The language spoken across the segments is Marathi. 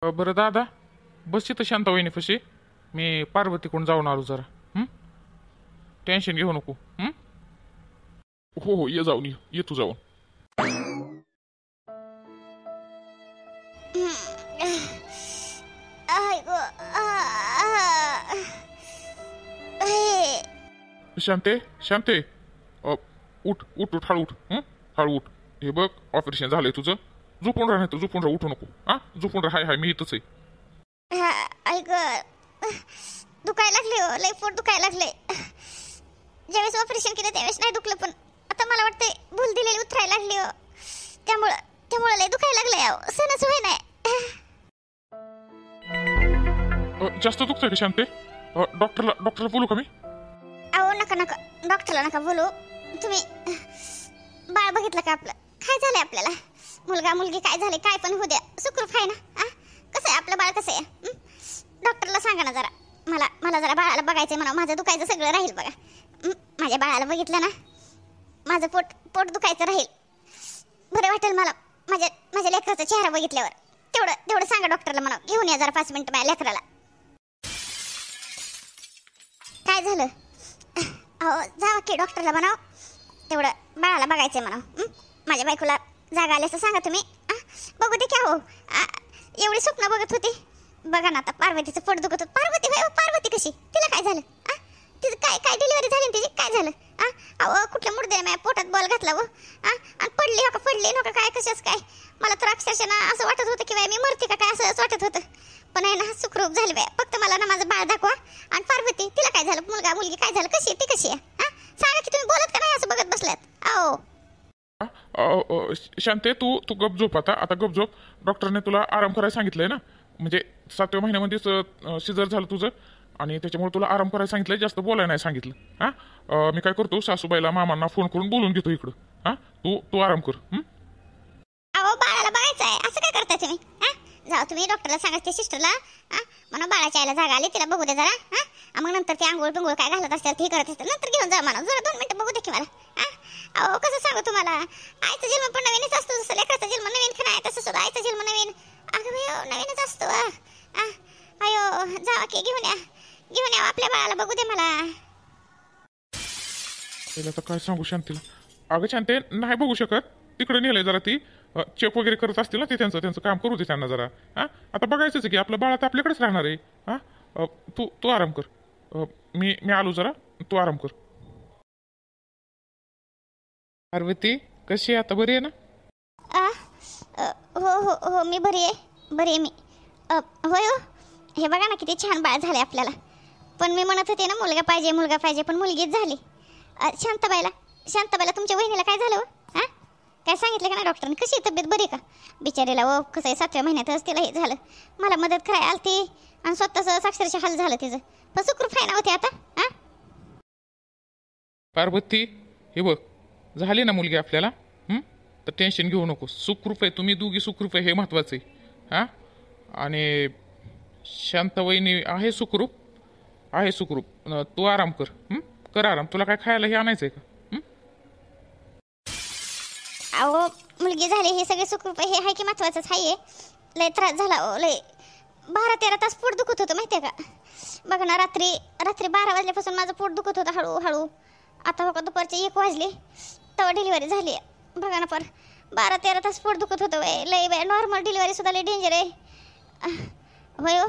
बरं दादा, बस इथं शांता वहिनीपाशी. मी पार्वतीकडून जाऊन आलो जरा. टेन्शन घेऊ नको. हो हो, ये जाऊन ये तू जाऊन. शांते शांते, उठ उठ उठ, हळू उठ. हळू उठ. हे बघ, ऑपरेशन झालंय तुझं. झोपून राह, नाही तर झोपून राह, उठू नको. झोपून राह. हाय हाय, मी इथंच आहे. ऐक, दुखायला लागले हो, लय पोट दुखायला लागले. ज्यावेळेस ऑपरेशन केलं त्यावेळेस नाही दुखलं, पण आता मला वाटतंय भूल दिलेली उतरायला लागली हो. त्यामुळं लय दुखायला लागलंय अहो, सहनच होय नाही. जास्त दुखतंय का शांते? डॉक्टरला बोलू का मी? अहो नका नका, डॉक्टरला नका बोलू. तुम्ही बाळ बघितलं का आपलं? काय झालंय आपल्याला? मुलगा मुलगी काय झाले, काय पण होऊ द्या, सुखरूप आहे ना? कसं आहे आपलं बाळ, कसं आहे? डॉक्टरला सांगा ना जरा, मला जरा बाळाला बघायचंय म्हणा. माझं दुखायचं सगळं राहील बघा. माझ्या बाळाला बघितलं ना, माझं पोट दुखायचं राहील. बरं वाटेल मला माझ्या लेकराचा चेहरा बघितल्यावर. तेवढं सांगा डॉक्टरला म्हणा, घेऊन या जरा 5 मिनिटं माझ्या लेकराला. काय झालं? अहो जावा की डॉक्टरला म्हणाव, तेवढं बाळाला बघायचंय म्हणा. माझ्या बायकोला जागा आल्याचं सांगा तुम्ही. बघू दे क्या हो, एवढी स्वप्न बघत होती. बघा ना आता पार्वतीचं पोट दुखत होतं. पार्वती कशी? तिला काय झालं? तिचं काय डिलिव्हरी झाली तिची? काय झालं? अहो कुठल्या मुर्द्याने माझ्या पोटात बॉल घातला व, आणि पडली नका काय, कशाच काय. मला तर अक्षरशः ना असं वाटत होतं की बाय मी मरते का काय, असंच वाटत होतं. पण आहे ना, सुखरूप झाली बाय. फक्त मला ना माझं बाळ दाखवा. आणि पार्वती तिला काय झालं? मुलगा मुलगी काय झालं? कशी आहे ती? कशी आहे? सांगा की तुम्ही बोलत का नाही असं बघत बसल्यात? अहो शांते, तू गप झोप. आता गप झोप. डॉक्टरने तुला आराम करायला सांगितलंय ना. म्हणजे 7व्या महिन्यामध्येच सिजर झालं तुझं, आणि त्याच्यामुळे तुला आराम करायला सांगितलंय, जास्त बोलायला नाही सांगितलं. मी काय करतो, सासूबाईला मामांना फोन करून बोलून घेतो इकडं. तू आराम कर. अहो बाळाला बघायचं आहे, असं काय करताय तुम्ही? जाऊ तुम्ही डॉक्टरला सांगा, त्या सिस्टरला म्हणा बाळाच्या आईला जागा आली, तिला बघू दे जरा. मग नंतर ते आंघोळ बिंघोळ काय घालत असतात ते करत असतात, नंतर घेऊन जा म्हणा. जरा 2 मिनिटं बघू दे की मला. अहो कसं सांगू तुम्हाला, आईचा जन्म पण नवीनच असतो. जसं लेकराचा जन्म नवीन खरं आहे, तसं सुद्धा आईचा जन्म नवीन. अगं बाई नवीनच असतो. अयो जावा की, घेऊन या आपल्या बाळाला, बघू दे मला. आता काय सांगू शांतीला? अगं शांते, नाही बघू शकत. तिकडे नेलंय जरा, ती चेक वगैरे करत असतील ना, ते त्यांचं काम करू दे त्यांना जरा. आता बघायचंच की आपलं बाळ आता आपल्याकडेच राहणार आहे. तू आराम कर. मी आलो जरा, तू आराम कर. पार्वती कशी आहे आता? बरी आहे ना? हो मी बरी आहे मी. होय हो, हे बघा ना किती छान बाळ झाले आपल्याला. पण मी म्हणत होते ना मुलगा पाहिजे, पण मुलगीच झाली. शांताबाईला तुमच्या वहिनीला काय झालं? काय सांगितलं का ना डॉक्टरने? कशी तब्येत बरी का बिचारीला? कसं आहे 7व्या महिन्यातच तिला हे झालं. मला मदत करायला आलती आणि स्वतःच अक्षरशः हाल झालं तिचं. पण सुखरूप आहे ना होते आता? पार्वती हे बघ, झाली ना मुलगी आपल्याला. तर टेन्शन घेऊ नको. सुखरूप आहे, तुम्ही दोघी सुखरूप आहे, हे महत्वाचं आहे. आणि शांताबाईनी आहे सुखरूप. तू आराम कर आराम. तुला काय खायला हे आणायचंय का? अहो मुलगी झाली हे सगळे सुखरूप हे आहे की महत्वाचंच आहे. लय त्रास झाला लय. 12-13 तास पोट दुखत होतं माहितीये का? बघा ना, रात्री 12 वाजल्यापासून माझं पोट दुखत होतं हळूहळू. आता बघा दुपारचे 1 वाजले तेव्हा डिलिव्हरी झाली. बघा ना, पर 12-13 तास पोट दुखत होतं. लय नॉर्मल डिलिव्हरी सुद्धा लय डेंजर आहे. होय हो.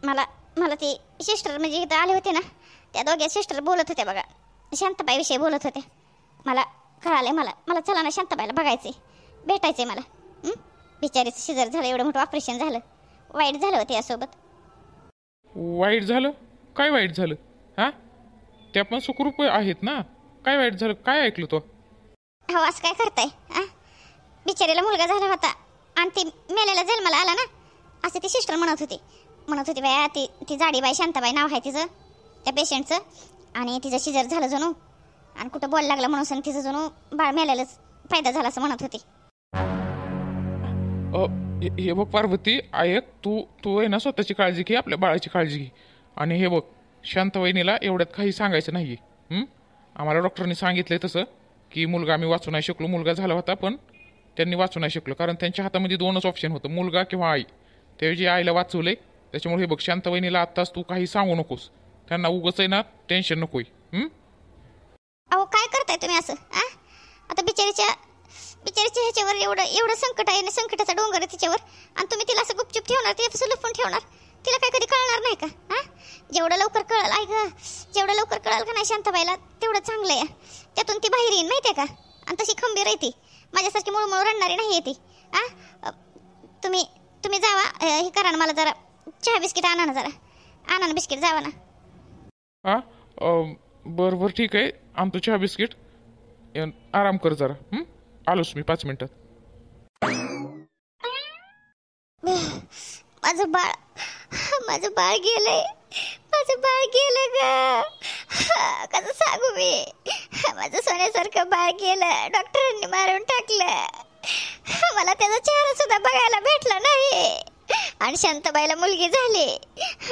मला ती सिस्टर म्हणजे इथं आले होते ना, त्या दोघे सिस्टर बोलत होत्या बघा, शांताबाईविषयी बोलत होते. मला कळालंय, मला चला ना शांताबाईला बघायचे, भेटायचे मला. बिचारीचं सिजर झालं, एवढं मोठं ऑपरेशन झालं. वाईट झालं होतं यासोबत. वाईट झालं? काय वाईट झालं? त्या पण सुखरूप आहेत ना, काय वाईट झालं? काय ऐकलं तो? हो असं काय करताय? बिचारीला मुलगा झाला होता आणि ती मेलेला जन्माला आला ना, असं ती सिस्टर म्हणत होती बाया. ती जाडीबाई शांताबाई नाव आहे तिचं त्या पेशंटचं. आणि तिचं सिजर झालं जणू, आणि कुठं बॉल लागला म्हणून तिचं जणू बाळ मेलेलंच फायदा झाला असं म्हणत होती. हे बघ पार्वती, ऐक, तू आहे ना स्वतःची काळजी घे, आपल्या बाळाची काळजी घे. आणि हे बघ, शांतवहिनीला एवढ्यात काही सांगायचं नाही. आम्हाला डॉक्टरनी सांगितलंय तसं की मुलगा आम्ही वाचू नाही शकलो. मुलगा झाला होता पण त्यांनी वाचू नाही शकलो, कारण त्यांच्या हातामध्ये 2च ऑप्शन होतं, मुलगा किंवा आई. त्याऐवजी आईला वाचवलंय. त्याच्यामुळे हे बघ, शांत वहिनीला आत्ताच तू काही सांगू नकोस. त्यांना उगाच आहे ना टेन्शन नकोय. अहो काय करताय तुम्ही असं? आता बिचारीच्या ह्याच्यावर एवढं संकट आहे आणि संकटाचा डोंगर आहे तिच्यावर, आणि तुम्ही तिला असं गुपचूप ठेवणार, तिला लपून ठेवणार? तिला काय कधी कळणार नाही का? जेवढं लवकर कळलं जेवढं लवकर कळलं का नाही शांताबाईला तेवढं चांगलं आहे. त्यातून ती बाहेर येईन माहिती आहे का, आणि तशी खंबीर आहे ती, माझ्यासारखी मुळमुळ रडणारी नाही आहे ती. तुम्ही जावा, हे करा ना, मला जरा चहा बिस्किट आणा ना, आणा ना बिस्किट, जावा ना. बरं ठीक आहे, आणतो चहा बिस्किट. आराम कर जरा. आलोच मी 5 मिनिटात. माझं बाळ गेलंय, माझं बाळ गेलं ग. कसं सांगू मी, माझं सोन्यासारखं बाळ गेलं, डॉक्टरांनी मारून टाकलं. मला त्याचा चेहरा सुद्धा बघायला भेटला नाही. आणि शांताबाईला मुलगी झाली.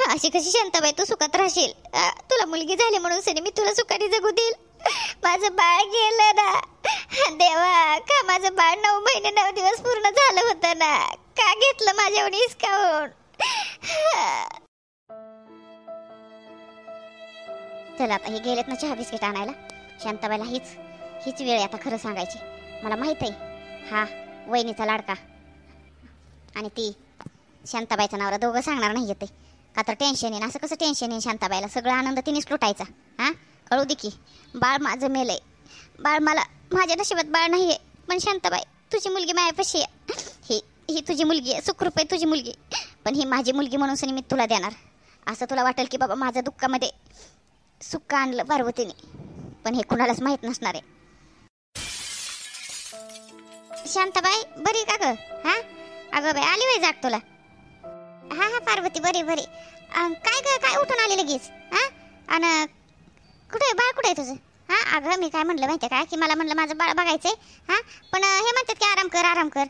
अशी कशी शांताबाई तू सुखात राहशील? तुला मुलगी झाली म्हणून सनी मी तुला सुखाने जगू देईल? माझं बाळ गेलं ना देवा. का माझं बाळ 9 महिने 9 दिवस पूर्ण झालं होतं ना, का घेतलं माझ्यावर हिसकावून? चला आता हे गेलेत ना चहा बिस्किट आणायला. शांताबाईला हीच वेळ आहे आता खरं सांगायची. मला माहित आहे हा वहिनीचा लाडका आणि ती शांताबाईचं नावरा दोघं सांगणार नाही येते का, तर टेन्शन येईन. असं कसं टेन्शन येईन शांताबाईला? सगळा आनंद तिनेच लुटायचा. कळू दे की बाळ माझं मेलंय. बाळ माझ्या नशिबात बाळ नाही आहे, पण शांताबाई तुझी मुलगी मायापाशी आहे. ही तुझी मुलगी आहे, सुखरूप आहे तुझी मुलगी, पण ही माझी मुलगी म्हणून सनी मी तुला देणार. असं तुला वाटेल की बाबा माझ्या दुःखामध्ये सुख आणलं पार्वतीने, पण हे कुणालाच माहीत नसणार आहे. शांताबाई बरी का ग? अगं बाई आली बाई जाग तुला? हा पार्वती बरी. काय ग, काय उठून आली लगेच? आणि कुठे बाळ, कुठे आहे तुझं? अगं मी काय म्हणलं माहिती आहे का, की मला म्हणलं माझं बाळ बघायचंय. पण हे म्हणतात की आराम कर.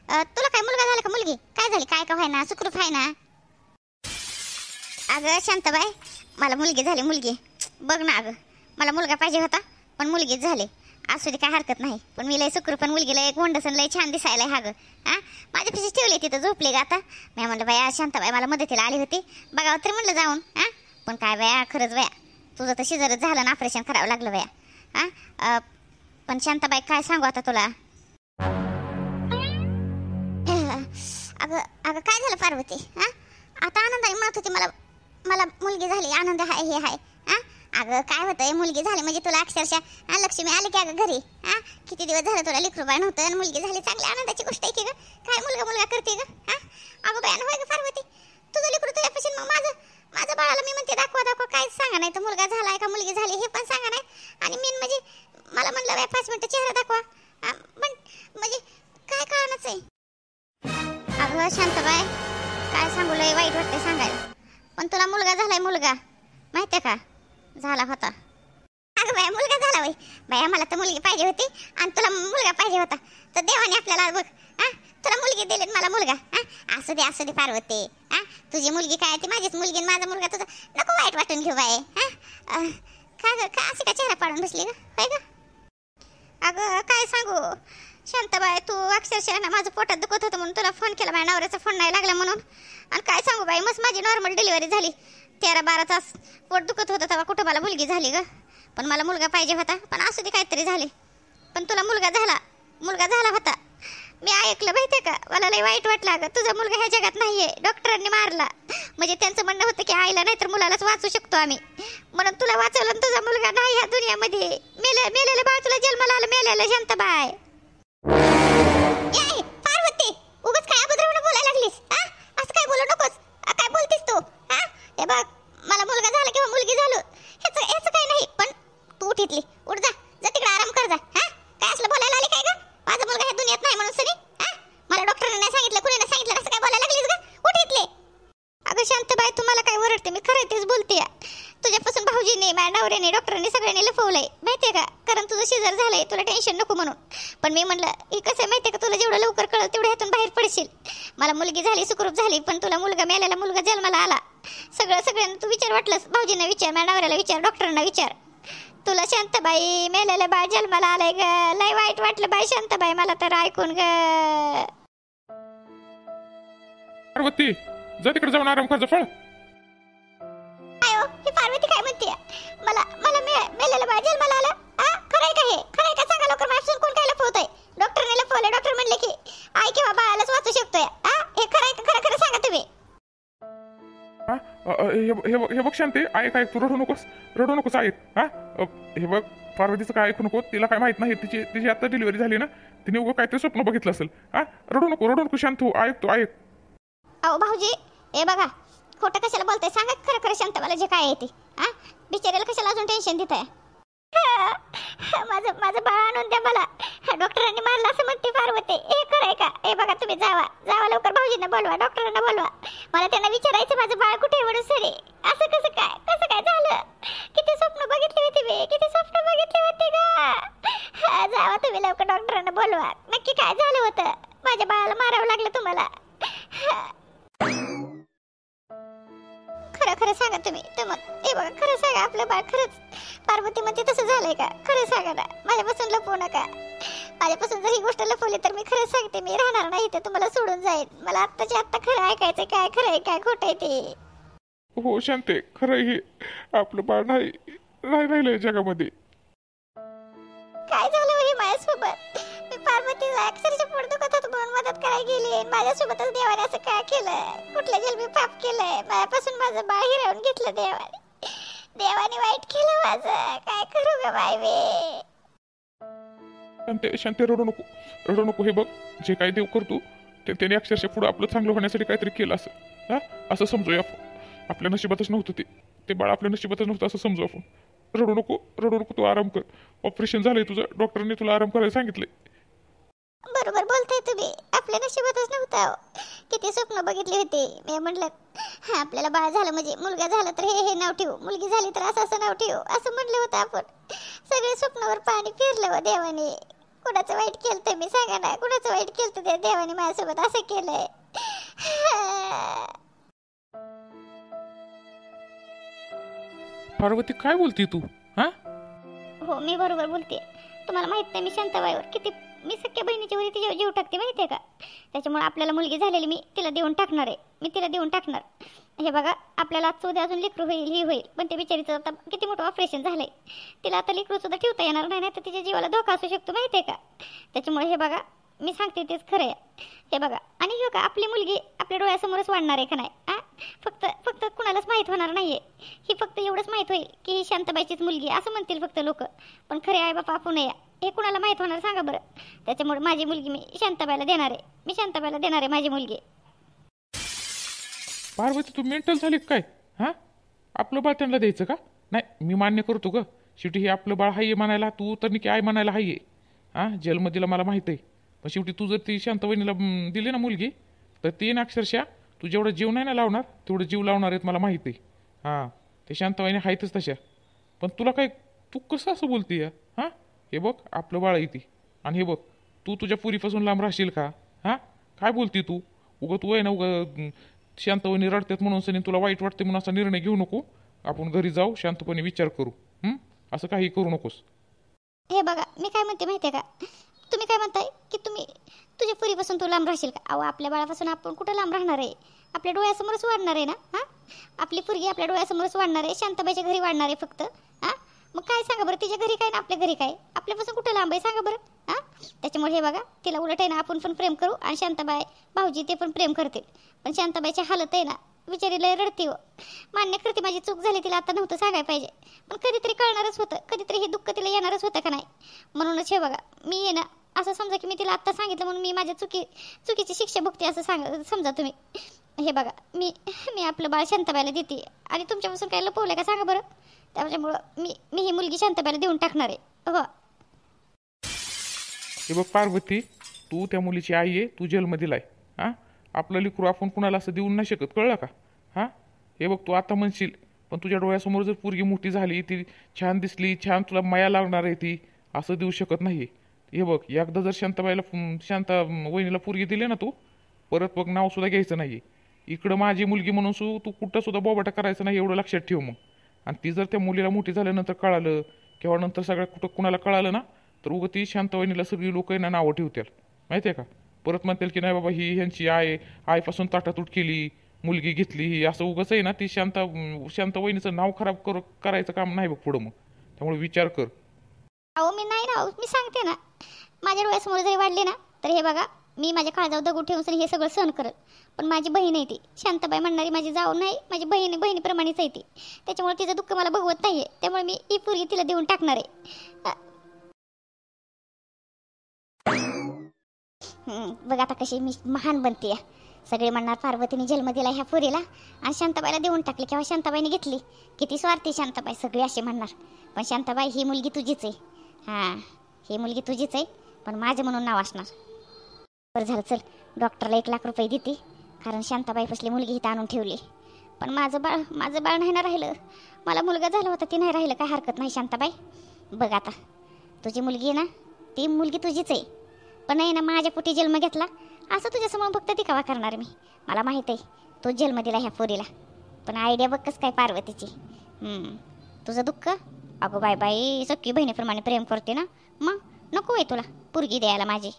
तुला काय मुलगा झाला का मुलगी? काय झाली? काय का व्हायना, सुखरूप आहे ना? अगं शांताबाई मला मुलगी झाली, मुलगी. बघ ना अगं, मला मुलगा पाहिजे होता पण मुलगीच झाली. असू दे काय हरकत नाही, पण मी लय सुखरूप पण मुलगीला एक गोंडसन लय छान दिसायला. माझ्या पिशी ठेवली तिथं, झोपली का आता? मी म्हणलं बाया शांताबाई मला मदतीला आली होती, बघावं तरी म्हणलं जाऊन. पण काय बाया, खरंच बाया तुझं तर शिजरच झालं ना, ऑपरेशन करावं लागलं बाया. पण शांताबाई काय सांगू आता तुला. अगं काय झालं पार्वती? आता आनंदाने म्हणत होती मला मुलगी झाली, आनंद आहे, हे आहे. अगं काय होतंय, मुलगी झाली म्हणजे तुला अक्षरशः लक्ष्मी आली की अगं घरी. किती दिवस झालं तुला लेकरू बाळ नव्हतं आणि मुलगी झाली, चांगली आनंदाची गोष्ट आहे की ग. काय मुलगा करते ग? अगं बाया होय ग पार्वती, तुझं लेकरू तुझ्यापाशी, मग माझ्या बाळाला मी म्हणते दाखवा काय सांगा नाही, तर मुलगा झालाय का मुलगी झाली हे पण सांगा नाही. आणि मेन म्हणजे मला म्हणलं बाय 5 मिनिटं चेहरा दाखवा, पण म्हणजे काय कारणच आहे? अगं शांताबाई काय सांगू, लय वाईट वाटते सांगायला, पण तुला मुलगा झालाय, मुलगा माहितीये का? झाला होता. अगं बाया मुलगा झाला वय बाया, मला तर मुलगी पाहिजे होती आणि तुला मुलगा पाहिजे होता, तर देवाने आपल्याला बघ तुला मुलगी दिली, मला मुलगा. असू दे पार्वती, तुझी मुलगी काय ती माझीच मुलगी, माझा मुलगा तुझा. नको वाईट वाटून घेऊ बाय. का ग, का अशी का चेहरा पाडून बसली ग? होय ग? अगं काय सांगू शांताबाई, तू अक्षरशः ना माझं पोटात दुखत होतं म्हणून तुला फोन केला, माझ्या नवऱ्याचा फोन नाही लागला म्हणून. आणि काय सांगू बाई, मस्त माझी नॉर्मल डिलिव्हरी झाली. 13-12 तास पोट दुखत होतं तेव्हा कुठं मला मुलगी झाली ग. पण मला मुलगा पाहिजे होता, पण असू दे काहीतरी झाले. पण तुला मुलगा झाला होता. मी ऐकलं माहितीये का, मला लय वाईट वाटलं. अगं तुझा मुलगा ह्या जगात नाहीये, डॉक्टरांनी मारला. म्हणजे त्यांचं म्हणणं होतं की आईला नाही तर मुलालाच वाचू शकतो आम्ही, म्हणून तुला वाचवलं. आणि तुझा मुलगा नाही ह्या दुनियामध्ये, मेलेलं बाळ तुला जन्माला आलं, मेलेलं शांताबाई. पार्वती उगाच काय अभद्रपणे बोलायला लागलीस? असं काय बोलू नकोस. काय बोलतीस तू? हे बघ, मला मुलगा झाला किंवा मुलगी झालं ह्याचं काही नाही, पण तू उठितली, उठ जा तिकडे आराम कर जा. काय असलं बोलायला आली काय ग? माझा मुलगा ह्या दुनियात नाही म्हणून सनी मला डॉक्टरांनी नाही सांगितलं, कुणी नाही सांगितलं, असं काय बोलायला लागलीस ग? उठितली. अगं शांताबाई तुम्हाला काय ओरडते, मी खरं तेच बोलते. तुझ्यापासून भाऊजीने, माझ्या नवऱ्याने, डॉक्टरांनी सगळ्यांनी लपवलंय माहितीये का, कारण तुझं शिजर झालंय, तुला टेन्शन नको म्हणून. पण मी म्हणलं हे कसं आहे माहितीये का, तुला जेवढं लवकर कळलं तेवढं ह्यातून बाहेर पडशील. मला मुलगी झाली, सुखरूप झाली, पण तुला मुलगा मेलेला मुलगा जन्माला आला. सगळ्यांना तू विचार, वाटलंस भाऊजींना विचार, माझ्या नवऱ्याला विचार, डॉक्टरांना विचार. तुला शांताबाई मेलेलं बाळ जन्माला आलंय ग. लय वाईट वाटलं बाई शांताबाई मला तर ऐकून ग. पार्वती जा तिकडे जाऊन आराम कर फळ. आयो ही पार्वती काय म्हणते? मला मला मेलेलं बाळ जन्माला आलं. खरंय का हे? खरंय का? सांगा लवकर. माझ्यापासून कोण काय लपवतंय? डॉक्टरने लपवलं. डॉक्टर म्हणले की आई किंवा बाळालाच वाचू शकतोय. हे खरंय का? खरं खरं सांगा तुम्ही. हे बघ शांती, ऐक ऐक, तू रडू नकोस ऐक. हे बघ पार्वतीचं काय ऐकू नको. तिला काय माहित नाही. तिची आता डिलिव्हरी झाली ना, तिने उगं काहीतरी स्वप्न बघितलं असेल. रडू नको शांत हो. तू ऐक. अहो भाऊजी, हे बघा, खोटं कशाला बोलताय? सांगा खरं खरं शांत मला जे काय आहे ते. बिचाऱ्याला कशाला अजून टेन्शन देताय? माझं बाळ आणून द्या मला. डॉक्टरांनी मारलं असं म्हणते पार्वती. हे खरंय का? हे बघा, तुम्ही जावा लवकर, भाऊजींना बोलवा, डॉक्टरांना बोलवा. मला त्यांना विचारायचं माझं बाळ कुठे म्हणून. सरे असं कसं काय झालं? किती स्वप्न बघितली होती मी, किती स्वप्न बघितली होती का? जावा तुम्ही लवकर, डॉक्टरांना बोलवा. नक्की काय झालं होतं? माझ्या बाळाला मारावं लागलं तुम्हाला? खरं खरं सांगा तुम्ही. हे बघा, खरं सांगा, आपलं बाळ खरंच पार्वती म्हणते तसं झालंय का? खरं सांगा ना, माझ्यापासून लपवू नका. माझ्यापासून जर ही गोष्ट लपवली तर मी खरंच सांगते, मी राहणार नाही ते, तुम्हाला सोडून जाईल. मला आत्ताच्या आत्ता खरं ऐकायचंय. काय खरं आहे काय खोटं आहे ते. हो शांते, खरं हे आपलं बाळ नाही राहिलंय जगामध्ये. काय झालं हे माझ्यासोबत? मी पार्वतीला अक्षरशः पोट दुखत होतं म्हणून मदत करायला गेली. माझ्यासोबतच देवाने असं काय केलं? कुठल्या जन्मी पाप केलंय? माझ्यापासून माझं बाळ हिरावून घेतलं देवाने वाईट केलं माझं. काय करू ग बाई वे? शांते रडू नको. हे बघ, जे काय देव करतो त्याने अक्षरशः पुढे आपलं चांगलं होण्यासाठी काहीतरी केलं असं. असं समजूया आपण. आपल्या नशिबातच नव्हतं ते बाळ आपल्या नशिबातच नव्हतं असं समजू आपण. रडू नको. तू आराम कर. ऑपरेशन झालंय तुझं, डॉक्टरांनी तुला आराम करायला सांगितलंय. बरोबर बोलताय तुम्ही. आपल्या नशिबातच नव्हतं. किती स्वप्न बघितली होती. मी म्हटलं आपल्याला बाळ झालं म्हणजे मुलगा झाला तर हे नाव ठेवू, मुलगी झाली तर असं नाव ठेवू, असं म्हणलं होतं आपण. सगळे स्वप्नावर पाणी फिरलं व देवाने. कुणाचं वाईट केलं मी? सांगा ना, कुणाचं वाईट केलं त्या देवाने माझ्यासोबत असं केलंय? पार्वती काय बोलती तू? हो, मी बरोबर बोलते. तुम्हाला माहित नाही मी शांताबाईवर किती, मी सख्या बहिणीच्या वरी तिच्यावर जीव टाकते माहितीये का? त्याच्यामुळे आपल्याला मुलगी झालेली मी तिला देऊन टाकणार आहे. मी तिला देऊन टाकणार. हे बघा, आपल्याला आजचं उद्या अजून लेकरू होईल, ही होईल, पण ते बिचारीचं आता किती मोठं ऑपरेशन झालंय. तिला आता लेकरू सुद्धा ठेवता येणार नाही, तर तिच्या जीवाला धोका असू शकतो माहितीये का? त्याच्यामुळे हे बघा, मी सांगते तेच खरं आहे. हे बघा, आणि हे का आपली मुलगी आपल्या डोळ्यासमोरच वाढणार आहे का नाही? फक्त कुणालाच माहीत होणार नाहीये. ही फक्त एवढंच माहीत होईल की ही शांताबाईचीच मुलगी, असं म्हणतील फक्त लोक. पण खरे आई बापा आपण हे कुणाला माहीत होणार सांगा बरं? त्याच्यामुळे माझी मुलगी मी शांताबाईला देणार आहे. मी शांताबाईला देणार आहे माझी मुलगी. पार्वती तू मेंटल झाली काय? आपलं बाळ त्यांना द्यायचं का? नाही, मी मान्य करतो ग. शेवटी हे आपलं बाळ हाय म्हणायला, तू तर की आई म्हणायला हाय. जन्म मला माहित आहे. पण शेवटी तू जर ती शांतवहिनीला दिली ना मुलगी, तर ती ना अक्षरशः तू जेवढं जीव नाही ना लावणार तेवढं जीव लावणार आहेत मला माहिती आहे. ते शांतवहिनी आहेतच तशा. पण तुला काय, तू कसं असं बोलती या? हे बघ, आपलं बाळ येते. आणि हे बघ, तू तुझ्या पुरीपासून लांब राहशील का? काय बोलती तू? तू आहे ना शांतपणे रडतात म्हणून सनी तुला वाईट वाटते म्हणून असा निर्णय घेऊ नको. आपण घरी जाऊ, शांतपणे विचार करू. असं काही करू नकोस. हे बघा, मी काय म्हणते माहितीये का? तुम्ही काय म्हणताय की तुम्ही तुझ्या पुरीपासून तू लांब राहशील का? अहो, आपल्या बाळापासून आपण कुठं लांब राहणार आहे? आपल्या डोळ्यासमोरच वाढणार आहे ना. आपली पुरगी आपल्या डोळ्यासमोरच वाढणार आहे. शांताबाईच्या घरी वाढणार आहे फक्त. मग काय सांगा बरं, तिच्या घरी काय ना आपल्या घरी काय? आपल्यापासून कुठं लांब आहे सांगा बरं? त्याच्यामुळे हे बघा, तिला उलट आहे ना, आपण पण प्रेम करू आणि शांताबाई भाऊजी ते पण प्रेम करतील. पण शांताबाईची हालत आहे ना, विचारी लय रडती हो. मान्य करते माझी चूक झाली, तिला आता नव्हतं सांगायला पाहिजे. पण कधीतरी कळणारच होतं, कधीतरी हे दुःख तिला येणारच होतं का नाही? म्हणूनच हे बघा, मी आहे ना, असं समजा की मी तिला आत्ता सांगितलं म्हणून मी माझ्या चुकीची शिक्षा भुगते असं समजा तुम्ही. हे बघा, मी आपलं बाळ शांताबाईला देते आणि तुमच्यापासून काय लपवलं का सांगा बरं? त्याच्यामुळं मी ही मुलगी शांताबाईला देऊन टाकणार आहे. हो. हे बघ पार्वती, तू त्या मुलीची आई आहे, तू जेलमध्ये दिलाय. आपलं लेकरू आपण कुणाला असं देऊन नाही शकत, कळलं का? हे बघ, तू आता म्हणशील, पण तुझ्या डोळ्यासमोर जर पोरगी मोठी झाली, ती छान दिसली, छान तुला माया लागणार आहे, ती असं देऊ शकत नाही. हे बघ, एकदा जर शांता वहिनीला पोरगी दिली ना तू, परत बघ नाव सुद्धा घ्यायचं नाही. इकडं माझी मुलगी म्हणून तू कुठं सुद्धा बोबाटा करायचं नाही, एवढं लक्षात ठेव मग. आणि ती जर त्या मुलीला मोठी झाल्यानंतर कळालं किंवा नंतर सगळ्या कुठं कुणाला कळालं ना, तर उगं ती शांतवहिनीला सगळी लोक ना नावं ठेवतील माहिती आहे का? परत म्हणतील की नाही बाबा ही ह्यांची आईपासून ताटातूट केली, मुलगी घेतली ही, असं उगाच आहे ना. ती शांत वहिनीचं नाव खराब करायचं काम नाही बघ पुढं मग. त्यामुळे विचार कर. अहो मी नाही ना, मी सांगते ना, माझ्या डोळ्यासमोर जरी वाढले ना तर हे बघा, मी माझ्या काळजावर दगड ठेवून हे सगळं सहन करत. पण माझी बहीण आहे ती शांताबाई म्हणणारी, माझी जाऊ नाही, माझी बहिणीप्रमाणेच आहे ती. त्याच्यामुळे तिचं दुःख मला बघवत नाहीये. त्यामुळे मी ही पोरगी तिला देऊन टाकणार आहे. बघ आता कशी मी महान बनते. सगळे म्हणणार पार्वतीने जन्म दिला ह्या पोरीला आणि शांताबाईला देऊन टाकली, किंवा शांताबाईने घेतली, किती स्वार्थी शांताबाई, सगळे असे म्हणणार. पण शांताबाई ही मुलगी तुझीच आहे. हां, ही मुलगी तुझीच आहे, पण माझं म्हणून नाव असणार. बरं झालं, चल डॉक्टरला 1 लाख रुपये देते, कारण शांताबाई फसली मुलगी इथं आणून ठेवली. पण माझं बाळ नाही ना राहिलं. मला मुलगा झाला होता, ती नाही राहिलं, काय हरकत नाही शांताबाई. बघ आता तुझी मुलगी आहे ना, ती मुलगी तुझीच आहे, पण नाही ना माझ्या पोटी जन्म घेतला असं तुझ्यासमोर फक्त दिखावा करणार मी. मला माहीत आहे तू जन्म दिला ह्या पोरीला, पण आयडिया बघ कसं काय पार्वतीची. तुझं दुःख, अगो बाई सख्खी बहिणीप्रमाणे प्रेम करते ना, मग नको आहे तुला पोरगी द्यायला माझी.